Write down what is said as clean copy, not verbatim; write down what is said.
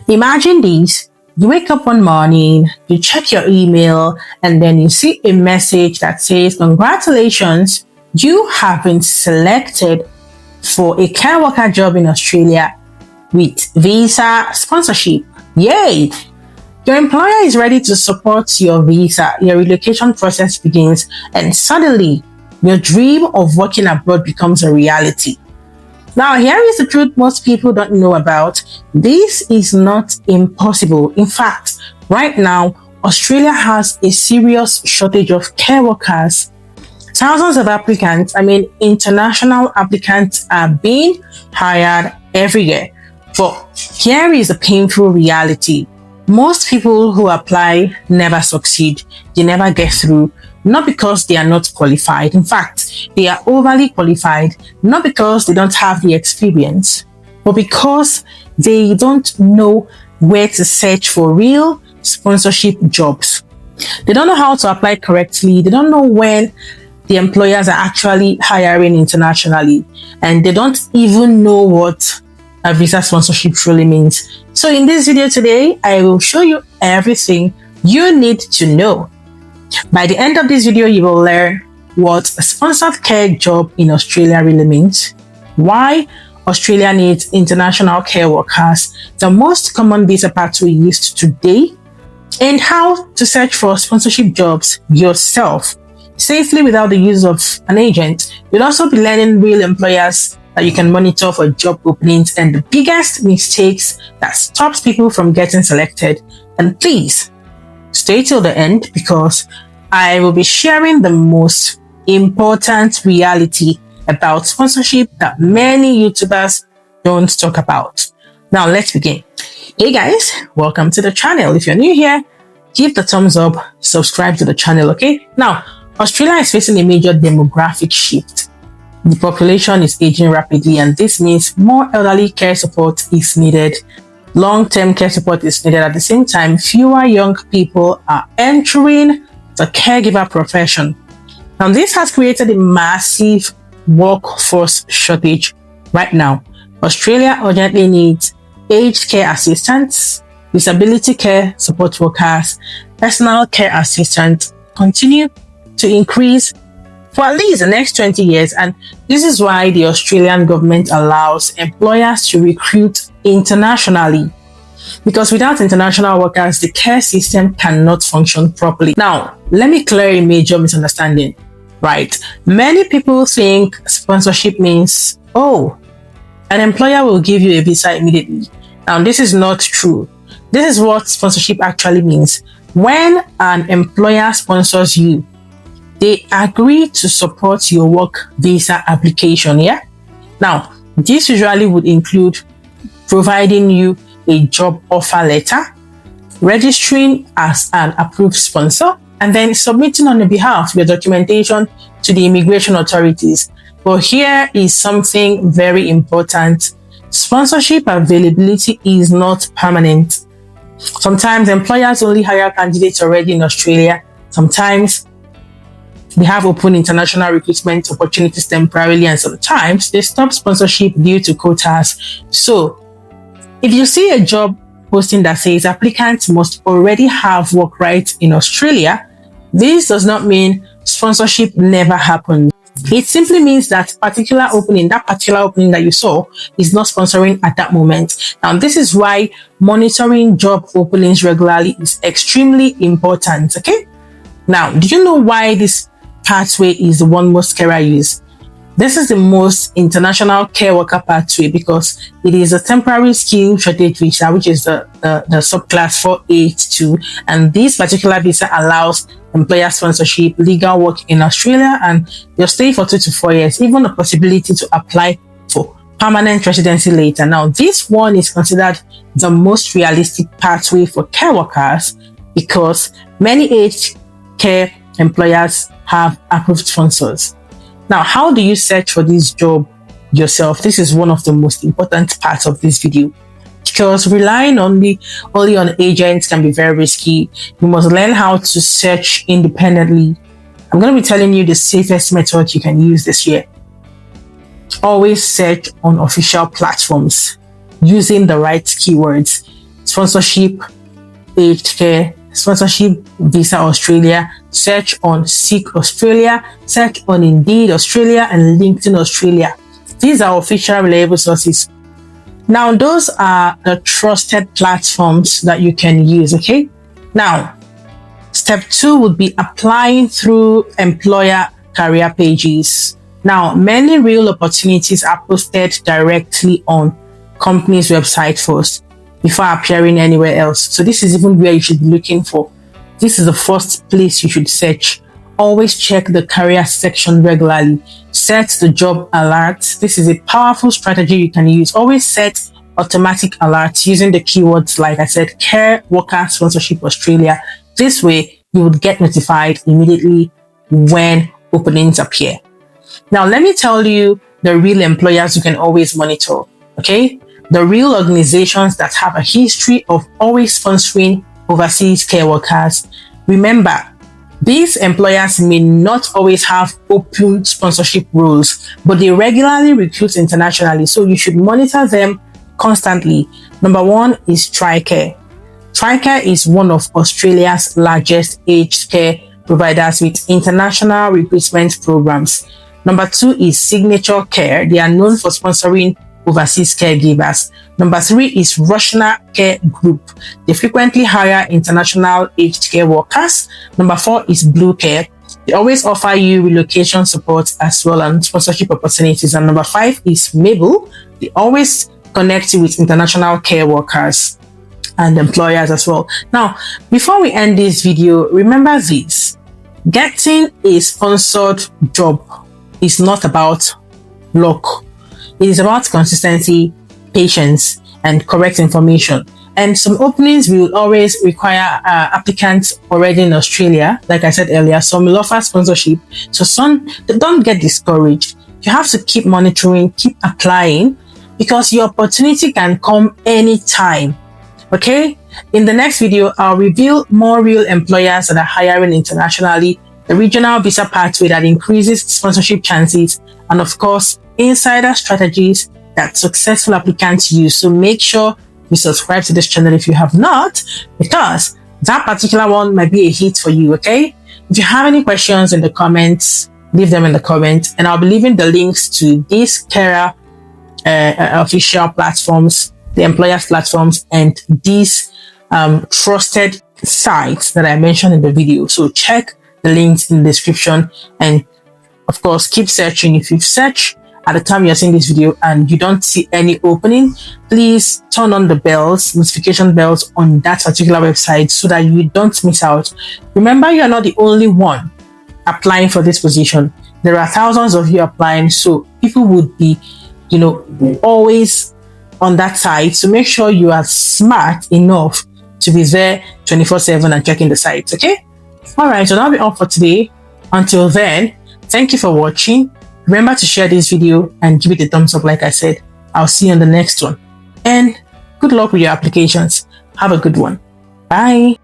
Imagine this. You wake up one morning, you check your email, and then you see a message that says, "Congratulations, you have been selected for a care worker job in Australia with visa sponsorship." Yay! Your employer is ready to support your visa. Your relocation process begins, and suddenly, your dream of working abroad becomes a reality. Now, here is the truth most people don't know about. This is not impossible. In fact, right now, Australia has a serious shortage of care workers. Thousands of international applicants are being hired every year. But here is the painful reality. Most people who apply never succeed. They never get through. Not because they are not qualified. In fact, they are overly qualified, not because they don't have the experience, but because they don't know where to search for real sponsorship jobs. They don't know how to apply correctly. They don't know when the employers are actually hiring internationally, and they don't even know what a visa sponsorship really means. So in this video today, I will show you everything you need to know. By the end of this video, you will learn what a sponsored care job in Australia really means, why Australia needs international care workers, the most common visa pathway used today, and how to search for sponsorship jobs yourself safely without the use of an agent. You'll also be learning real employers that you can monitor for job openings and the biggest mistakes that stops people from getting selected. And please, stay till the end because I will be sharing the most important reality about sponsorship that many YouTubers don't talk about. Now let's begin. Hey guys, welcome to the channel. If you're new here, give the thumbs up, subscribe to the channel, okay? Now, Australia is facing a major demographic shift. The population is aging rapidly, and this means more elderly care support is needed. Long-term care support is needed. At the same time, fewer young people are entering the caregiver profession. Now, this has created a massive workforce shortage right now. Australia urgently needs aged care assistants, disability care support workers, personal care assistants continue to increase for at least the next 20 years. And this is why the Australian government allows employers to recruit internationally. Because without international workers, the care system cannot function properly. Now, let me clear a major misunderstanding, right? Many people think sponsorship means, oh, an employer will give you a visa immediately. Now, this is not true. This is what sponsorship actually means. When an employer sponsors you, they agree to support your work visa application, yeah? Now, this usually would include providing you a job offer letter, registering as an approved sponsor, and then submitting on your behalf your documentation to the immigration authorities. But here is something very important. Sponsorship availability is not permanent. Sometimes employers only hire candidates already in Australia. Sometimes they have open international recruitment opportunities temporarily, and sometimes they stop sponsorship due to quotas. So, if you see a job posting that says applicants must already have work rights in Australia, this does not mean sponsorship never happens. It simply means that particular opening that you saw is not sponsoring at that moment. Now, this is why monitoring job openings regularly is extremely important, okay? Now, do you know why this pathway is the one most carers use? This is the most international care worker pathway because it is a temporary skill shortage visa, which is the subclass 482. And this particular visa allows employer sponsorship, legal work in Australia, and your stay for 2 to 4 years, even the possibility to apply for permanent residency later. Now, this one is considered the most realistic pathway for care workers because many aged care employers have approved sponsors. Now, how do you search for this job yourself? This is one of the most important parts of this video because relying only on agents can be very risky. You must learn how to search independently. I'm going to be telling you the safest method you can use this year. Always search on official platforms using the right keywords. sponsorship aged care, sponsorship visa Australia, search on Seek Australia, search on Indeed Australia, and LinkedIn Australia. These are official reliable sources. Now, those are the trusted platforms that you can use, okay? Now, step 2 would be applying through employer career pages. Now, many real opportunities are posted directly on company's website first before appearing anywhere else. So this is even where you should be looking for. This is the first place you should search. Always check the career section regularly. Set the job alerts. This is a powerful strategy you can use. Always set automatic alerts using the keywords like I said, Care Worker Sponsorship Australia. This way you would get notified immediately when openings appear. Now let me tell you the real employers you can always monitor, okay? The real organizations that have a history of always sponsoring overseas care workers. Remember, these employers may not always have open sponsorship roles, but they regularly recruit internationally, so you should monitor them constantly. Number 1 is TriCare. TriCare is one of Australia's largest aged care providers with international recruitment programs. Number 2 is Signature Care. They are known for sponsoring overseas caregivers. Number 3 is Rushna Care Group. They frequently hire international aged care workers. Number 4 is Blue Care. They always offer you relocation support as well and sponsorship opportunities. And number 5 is Mabel. They always connect you with international care workers and employers as well. Now, before we end this video, remember this. Getting a sponsored job is not about luck. It is about consistency, patience, and correct information. And some openings will always require applicants already in Australia. Like I said earlier, some will offer sponsorship. So some, don't get discouraged. You have to keep monitoring, keep applying, because your opportunity can come anytime. Okay? In the next video, I'll reveal more real employers that are hiring internationally, the regional visa pathway that increases sponsorship chances, and of course, insider strategies that successful applicants use. So make sure you subscribe to this channel if you have not, because that particular one might be a hit for you, okay? If you have any questions in the comments, leave them in the comments, and I'll be leaving the links to these Carer official platforms, the employers platforms, and these trusted sites that I mentioned in the video. So check the links in the description, and of course keep searching. If you search at the time you're seeing this video and you don't see any opening, please turn on the bells, notification bells on that particular website so that you don't miss out. Remember, you're not the only one applying for this position. There are thousands of you applying, so people would be, always on that site. So make sure you are smart enough to be there 24/7 and checking the sites, okay? All right, so that'll be all for today. Until then, thank you for watching. Remember to share this video and give it a thumbs up like I said. I'll see you on the next one. And good luck with your applications. Have a good one. Bye.